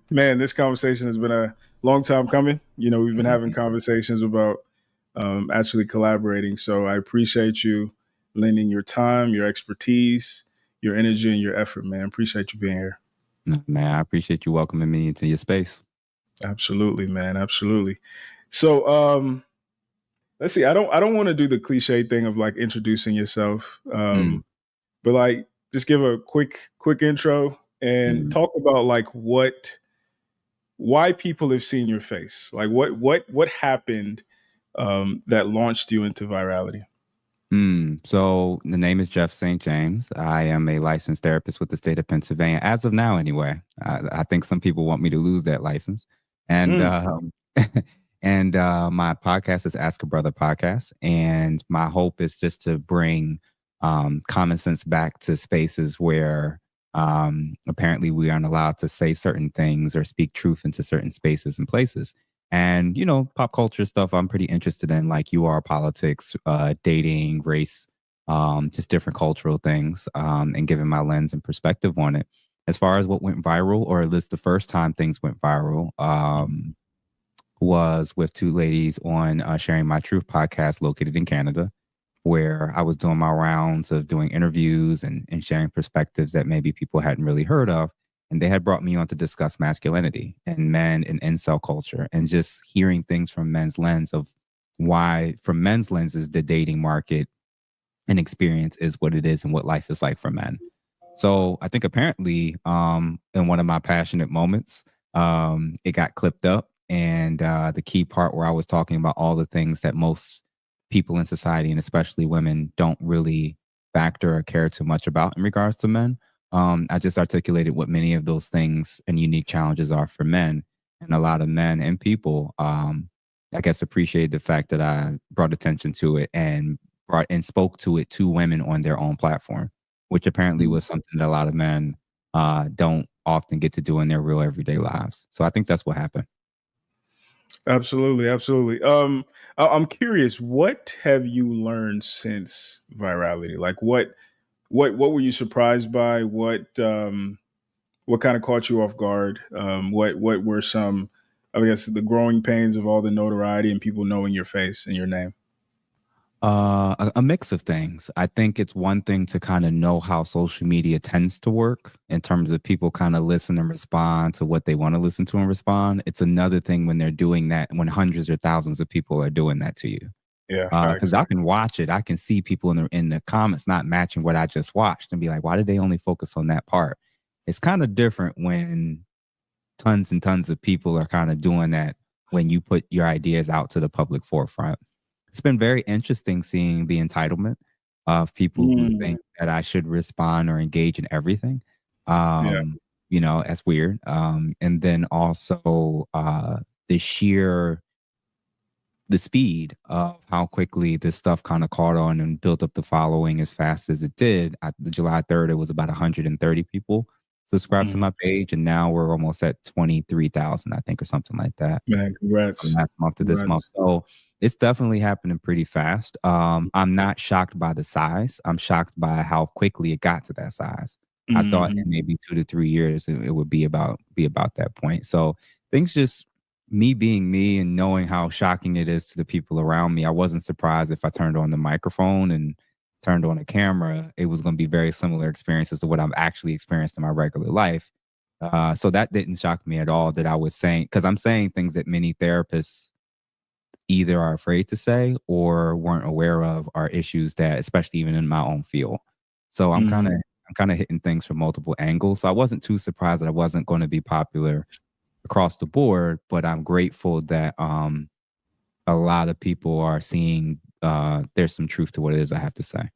Man, this conversation has been a long time coming. We've been having Mhm. conversations about actually collaborating. So I appreciate you lending your time, your expertise, your energy, and your effort, man. Appreciate you being here. No, man, I appreciate you welcoming me into your space. Absolutely, man. Absolutely. So let's see. I don't want to do the cliche thing of like introducing yourself, Mm, but like just give a quick intro and mm. talk about like why people have seen your face. Like what happened that launched you into virality. So the name is Jeff St. James. I am a licensed therapist with the state of Pennsylvania, as of now, anyway. I think some people want me to lose that license, and Mm, and my podcast is Ask a Brother podcast, and my hope is just to bring common sense back to spaces where apparently we aren't allowed to say certain things or speak truth into certain spaces and places. And, pop culture stuff I'm pretty interested in, like you are politics, dating, race, just different cultural things, and giving my lens and perspective on it. As far as what went viral, or at least the first time things went viral, was with two ladies on Sharing My Truth podcast located in Canada, where I was doing my rounds of doing interviews and sharing perspectives that maybe people hadn't really heard of. And they had brought me on to discuss masculinity and men and incel culture and just hearing things from men's lens of why, from men's lenses, the dating market and experience is what it is and what life is like for men. So I think apparently in one of my passionate moments, it got clipped up. And the key part where I was talking about all the things that most people in society, and especially women, don't really factor or care too much about in regards to men. I just articulated what many of those things and unique challenges are for men. And a lot of men and people, I guess, appreciated the fact that I brought attention to it and brought and spoke to it to women on their own platform, which apparently mm. was something that a lot of men don't often get to do in their real everyday lives. So I think that's what happened. Absolutely, absolutely. I'm curious. What have you learned since virality? Like, what were you surprised by? What kind of caught you off guard? What were some, I guess, the growing pains of all the notoriety and people knowing your face and your name? A mix of things. I think it's one thing to kind of know how social media tends to work in terms of people kind of listen and respond to what they want to listen to and respond. It's another thing when they're doing that, when hundreds or thousands of people are doing that to you. Yeah, Because facts. I can watch it, I can see people in the comments not matching what I just watched and be like, why did they only focus on that part? It's kind of different when tons and tons of people are kind of doing that when you put your ideas out to the public forefront. It's been very interesting seeing the entitlement of people who Mm, think that I should respond or engage in everything. yeah. That's weird. And then also the sheer the speed of how quickly this stuff kind of caught on and built up the following as fast as it did. At the July 3rd, it was about 130 people subscribed to Mhm. my page, and now we're almost at 23,000, I think, or something like that Man, from congrats. last month to this month. Congrats. So it's definitely happening pretty fast. I'm not shocked by the size. I'm shocked by how quickly it got to that size. I thought Mhm. in maybe 2 to 3 years it would be about that point. So things just me being me and knowing how shocking it is to the people around me. I wasn't surprised if I turned on the microphone and turned on a camera, it was going to be very similar experiences to what I've actually experienced in my regular life. So that didn't shock me at all that I was saying, because I'm saying things that many therapists either are afraid to say or weren't aware of are issues that, especially even in my own field. So Mhm. I'm kind of hitting things from multiple angles. So I wasn't too surprised that I wasn't going to be popular across the board, but I'm grateful that a lot of people are seeing there's some truth to what it is I have to say.